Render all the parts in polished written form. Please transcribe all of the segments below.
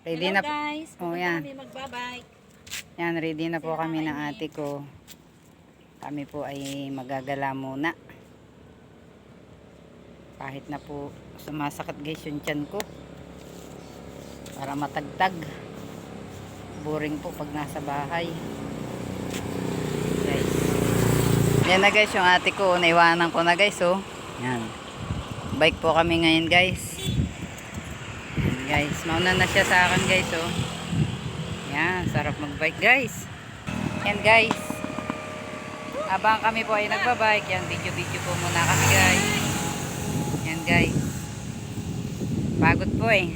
Ready Hello na po. guys, Oh, pupunta yan. kami magbabike. Yan, ready na po Sila kami ng kakainin. ate ko. Kami po ay magagala muna. Kahit na po sumasakit guys yung tiyan ko. Para matagtag. Boring po pag nasa bahay. Guys. Yan na guys yung ate ko. Naiwanan ko na guys oh. Yan. Bike po kami ngayon guys. Yan guys. Mauna na siya sa akin guys oh. Yan. Sarap magbike guys. Yan guys. Habang kami po ay nagbabike. Yan. Video po muna kami guys. Yan guys. Pagod po eh.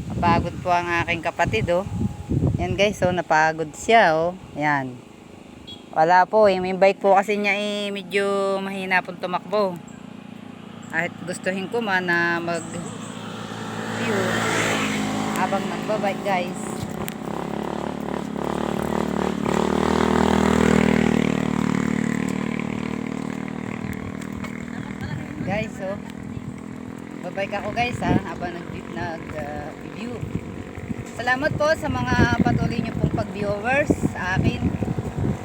Napagod po ang aking kapatid oh. Yan guys oh. Napagod siya oh. Yan. Wala po eh. May bike po kasi niya eh. Medyo mahina pong tumakbo. Kahit gustuhin ko man na mag-view. Habang nagbabike guys. Guys oh. Babike ako guys ha. Habang nag-view. Salamat po sa mga patuloy nyo pong pag-viewers sa akin.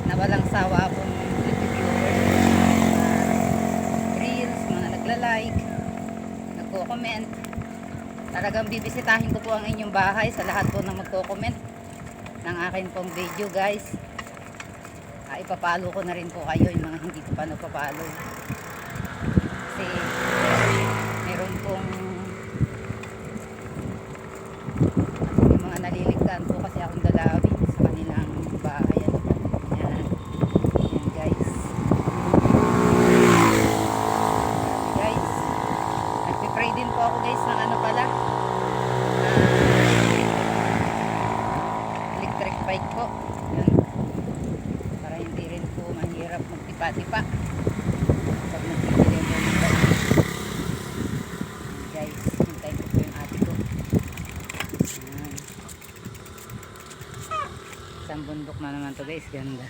Na walang sawa akong viewers. Reels, mga nagla-like, nagko-comment. Talagang bibisitahin ko po ang inyong bahay sa lahat po ng magko-comment ng akin pong video guys. Ipapalo ko na rin po kayo yung mga hindi ko pa napapalo. Kasi meron pong yung mga naliligtaan po kasi akong dalawin sa kanilang bahay. Yan. Yan guys. Guys. Nagpipray din po ako guys ng ano pala. Electric bike po. Yan. Para hindi rin po mahirap magtipa-tipa. Pag nagpipili mo ng bike. Guys, hintayin ko po yung ate ko. Yan. Isang bundok na naman to guys. Ganda.